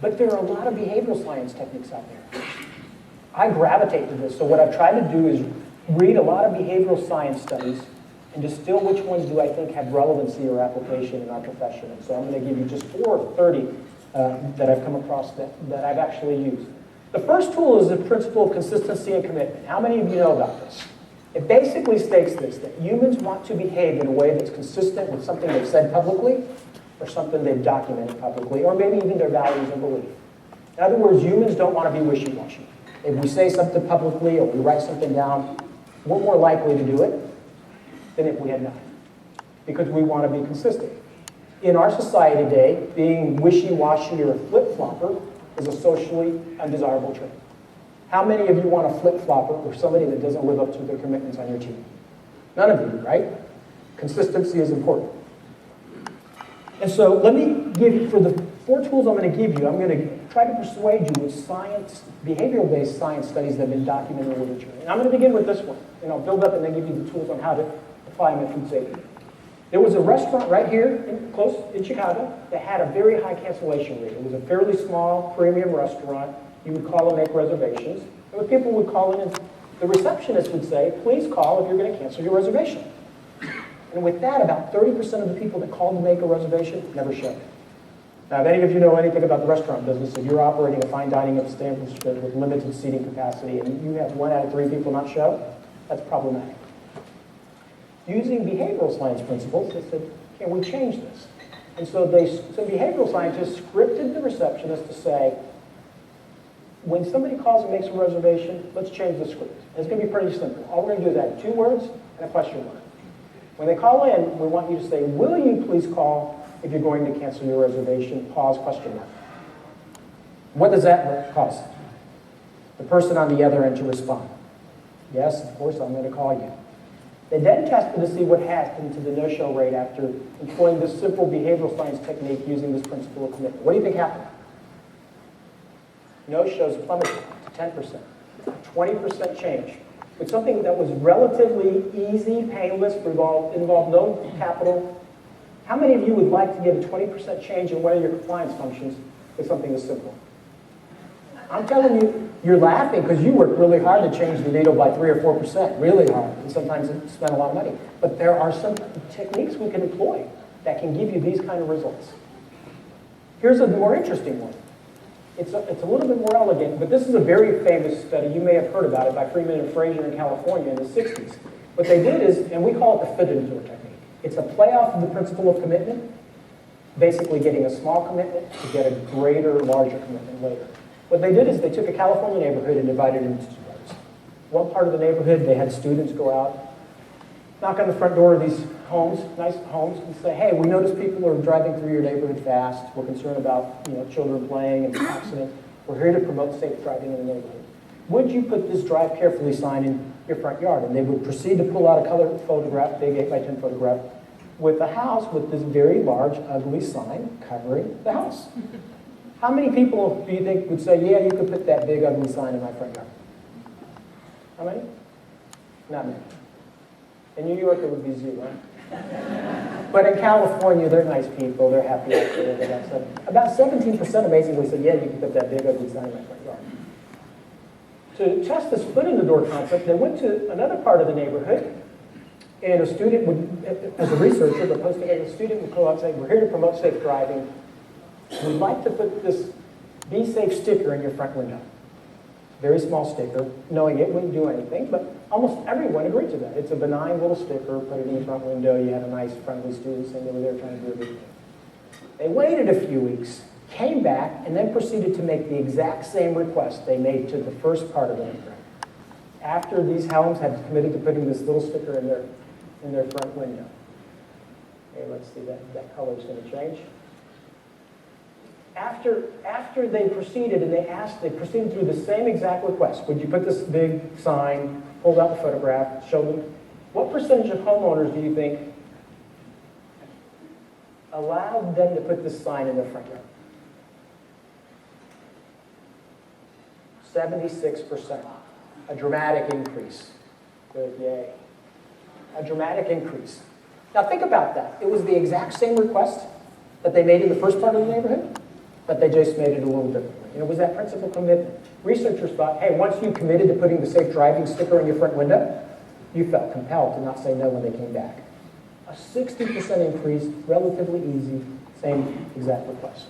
But there are a lot of behavioral science techniques out there. I gravitate to this, so what I've tried to do is read a lot of behavioral science studies and distill which ones do I think have relevancy or application in our profession. And so I'm going to give you just 4 or 30 that I've come across that I've actually used. The first tool is the principle of consistency and commitment. How many of you know about this? It basically states this, that humans want to behave in a way that's consistent with something they've said publicly or something they've documented publicly, or maybe even their values and beliefs. In other words, humans don't want to be wishy-washy. If we say something publicly or we write something down, we're more likely to do it than if we had not, because we want to be consistent. In our society today, being wishy-washy or a flip-flopper is a socially undesirable trait. How many of you want a flip-flopper or somebody that doesn't live up to their commitments on your team? None of you, right? Consistency is important. And so let me give you, for the 4 tools I'm going to give you, I'm going to try to persuade you with science, behavioral-based science studies that have been documented in literature. And I'm going to begin with this one, and I'll build up and then give you the tools on how to apply them in food safety. There was a restaurant right here, close in Chicago, that had a very high cancellation rate. It was a fairly small, premium restaurant. You would call and make reservations. And people would call in, and the receptionist would say, please call if you're going to cancel your reservation. And with that, about 30% of the people that called to make a reservation never showed. Now, if any of you know anything about the restaurant business, if you're operating a fine dining establishment with limited seating capacity and you have 1 out of 3 people not show, that's problematic. Using behavioral science principles, they said, can we change this? And so some behavioral scientists scripted the receptionist to say, when somebody calls and makes a reservation, let's change the script. And it's going to be pretty simple. All we're going to do is add 2 words and a question mark. When they call in, we want you to say, will you please call if you're going to cancel your reservation, pause, question mark. What does that cause? The person on the other end to respond. Yes, of course, I'm going to call you. They then tested to see what happened to the no-show rate after employing this simple behavioral science technique using this principle of commitment. What do you think happened? No-shows plummeted to 10%. 20% change. With something that was relatively easy, painless, involved no capital. How many of you would like to get a 20% change in one of your compliance functions with something this simple? I'm telling you, you're laughing because you work really hard to change the needle by 3 or 4%, really hard, and sometimes spend a lot of money. But there are some techniques we can employ that can give you these kind of results. Here's a more interesting one. It's a little bit more elegant, but this is a very famous study. You may have heard about it by Freeman and Fraser in California in the 60s. What they did is, and we call it the fit-in-door technique. It's a playoff of the principle of commitment, basically getting a small commitment to get a greater, larger commitment later. What they did is they took a California neighborhood and divided it into 2 parts. One part of the neighborhood, they had students go out, knock on the front door of these homes, nice homes, and say, hey, we notice people are driving through your neighborhood fast. We're concerned about children playing and accidents. We're here to promote safe driving in the neighborhood. Would you put this drive carefully sign in your front yard? And they would proceed to pull out a color photograph, big 8x10 photograph, with a house with this very large, ugly sign covering the house. How many people do you think would say, yeah, you could put that big, ugly sign in my front yard? How many? Not many. In New York, it would be 0. But in California, they're nice people. They're happy out there. So about 17% amazingly said, yeah, you can put that big, ugly sign in my front yard. To test this foot-in-the-door concept, they went to another part of the neighborhood, and a student would, as a researcher, the student would go out and say, we're here to promote safe driving. We'd like to put this Be Safe sticker in your front window. Very small sticker, knowing it wouldn't do anything, but almost everyone agreed to that. It's a benign little sticker, put it in your front window, you had a nice, friendly student saying they were there trying to do a good thing. They waited a few weeks, came back, and then proceeded to make the exact same request they made to the first part of the neighborhood. After these homes had committed to putting this little sticker in their front window. Okay, let's see, that color is going to change. After they proceeded and they proceeded through the same exact request. Would you put this big sign, pulled out the photograph, show them? What percentage of homeowners do you think allowed them to put this sign in their front yard? 76%. A dramatic increase. Good, yay. A dramatic increase. Now think about that. It was the exact same request that they made in the first part of the neighborhood, but they just made it a little differently. And it was that principal commitment. Researchers thought, hey, once you committed to putting the safe driving sticker in your front window, you felt compelled to not say no when they came back. A 60% increase, relatively easy, same exact request.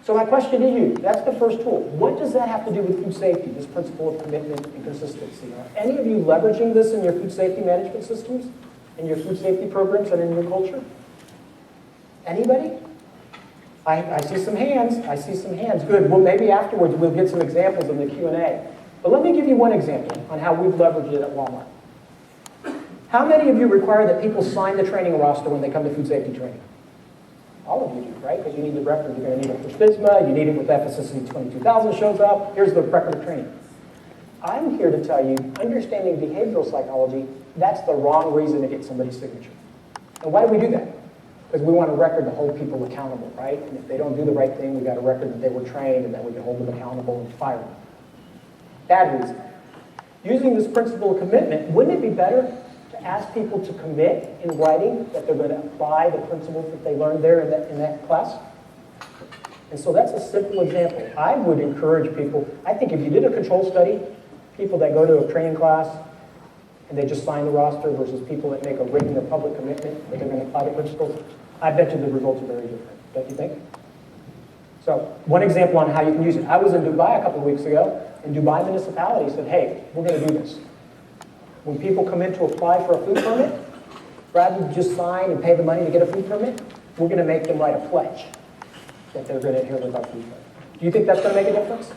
So my question to you, that's the first tool. What does that have to do with food safety, this principle of commitment and consistency? Are any of you leveraging this in your food safety management systems, in your food safety programs, and in your culture? Anybody? I see some hands. I see some hands. Good. Well, maybe afterwards we'll get some examples in the Q&A. But let me give you one example on how we've leveraged it at Walmart. How many of you require that people sign the training roster when they come to food safety training? All of you do, right? Because you need the record. You're going to need it for FSMA. You need it with FSSC 22000 shows up. Here's the record of training. I'm here to tell you, understanding behavioral psychology, that's the wrong reason to get somebody's signature. And why do we do that? Because we want a record to hold people accountable, right? And if they don't do the right thing, we got a record that they were trained and that we can hold them accountable and fire them. Bad reason. Using this principle of commitment, wouldn't it be better to ask people to commit in writing that they're going to apply the principles that they learned there in that class? And so that's a simple example. I would encourage people, I think if you did a control study, people that go to a training class and they just sign the roster versus people that make a written or public commitment that they're going to apply the principles, I bet you the results are very different, don't you think? So one example on how you can use it. I was in Dubai a couple of weeks ago, and Dubai municipality said, hey, we're going to do this. When people come in to apply for a food permit, rather than just sign and pay the money to get a food permit, we're going to make them write a pledge that they're going to adhere with our food permit. Do you think that's going to make a difference?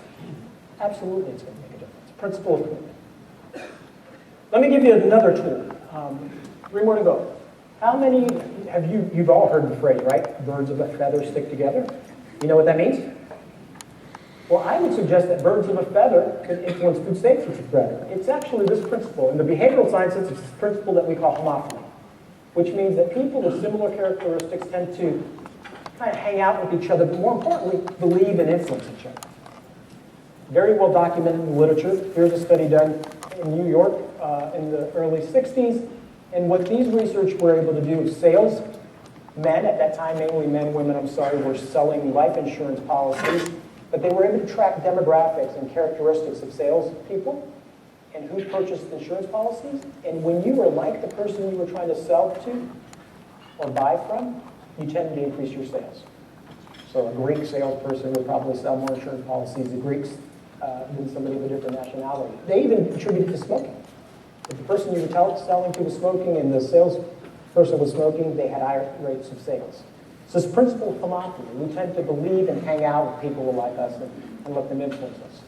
Absolutely, it's going to make a difference. Principle of commitment. Let me give you another tool. 3 more to go. How many have you've all heard the phrase, right? Birds of a feather stick together. You know what that means? Well, I would suggest that birds of a feather could influence food safety better. It's actually this principle. In the behavioral sciences, it's this principle that we call homophily, which means that people with similar characteristics tend to kind of hang out with each other, but more importantly, believe and influence each other. Very well documented in the literature. Here's a study done in New York in the early 60s. And what these researchers were able to do is sales, men at that time, mainly men, women, were selling life insurance policies, but they were able to track demographics and characteristics of salespeople and who purchased insurance policies. And when you were like the person you were trying to sell to or buy from, you tended to increase your sales. So a Greek salesperson would probably sell more insurance policies to Greeks than somebody of a different nationality. They even attributed to smoking. If the person you were selling to was smoking and the salesperson was smoking, they had higher rates of sales. So this principle of homophily, we tend to believe and hang out with people who are like us and let them influence us.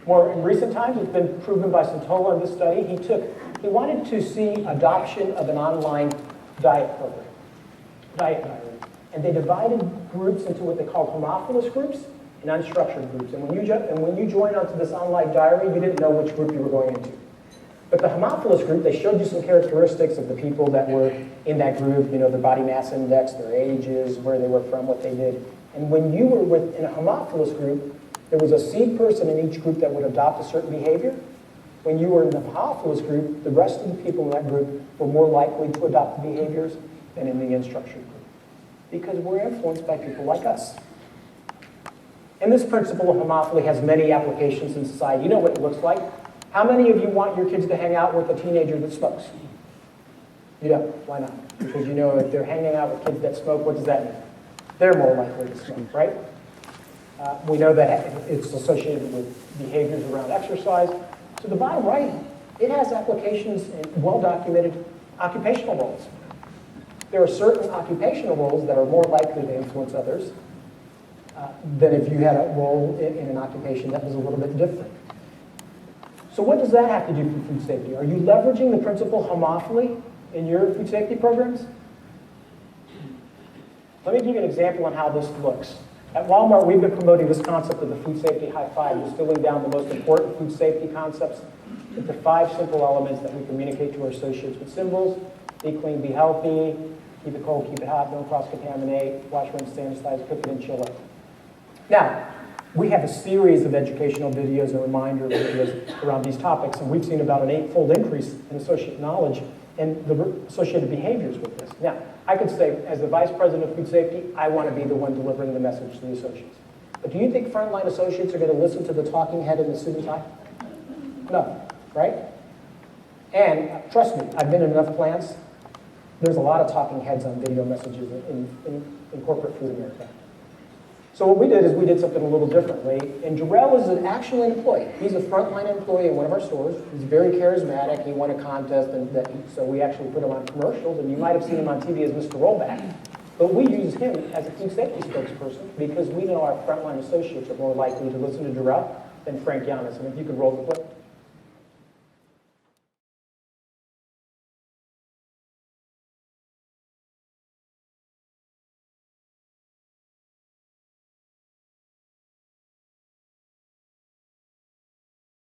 More in recent times, it's been proven by Santola in this study, he wanted to see adoption of an online diet program, diet diary. And they divided groups into what they call homophilous groups and unstructured groups. And when you joined onto this online diary, you didn't know which group you were going into. But the homophilous group, they showed you some characteristics of the people that were in that group, their body mass index, their ages, where they were from, what they did. And when you were in a homophilous group, there was a seed person in each group that would adopt a certain behavior. When you were in the homophilous group, the rest of the people in that group were more likely to adopt the behaviors than in the unstructured group. Because we're influenced by people like us. And this principle of homophily has many applications in society. You know what it looks like? How many of you want your kids to hang out with a teenager that smokes? You don't. Why not? Because if they're hanging out with kids that smoke, what does that mean? They're more likely to smoke, right? We know that it's associated with behaviors around exercise. So the bottom right, it has applications in well-documented occupational roles. There are certain occupational roles that are more likely to influence others than if you had a role in an occupation that was a little bit different. So what does that have to do for food safety? Are you leveraging the principle homophily in your food safety programs? Let me give you an example on how this looks. At Walmart, we've been promoting this concept of the food safety high five, distilling down the most important food safety concepts into 5 simple elements that we communicate to our associates with symbols. Be clean, be healthy, keep it cold, keep it hot, don't cross-contaminate, wash, rinse, sanitize, cook it, and chill it. Now, we have a series of educational videos and reminder videos around these topics, and we've seen about an 8-fold increase in associate knowledge and the associated behaviors with this. Now, I could say, as the Vice President of Food Safety, I want to be the one delivering the message to the associates. But do you think frontline associates are going to listen to the talking head in the suit and tie? No, right? And trust me, I've been in enough plants. There's a lot of talking heads on video messages in corporate food America. So what we did is we did something a little differently. And Jarrell is an actual employee. He's a frontline employee in one of our stores. He's very charismatic. He won a contest, so we actually put him on commercials. And you might have seen him on TV as Mr. Rollback. But we use him as a food safety spokesperson because we know our frontline associates are more likely to listen to Jarrell than Frank Yiannas. And if you could roll the clip.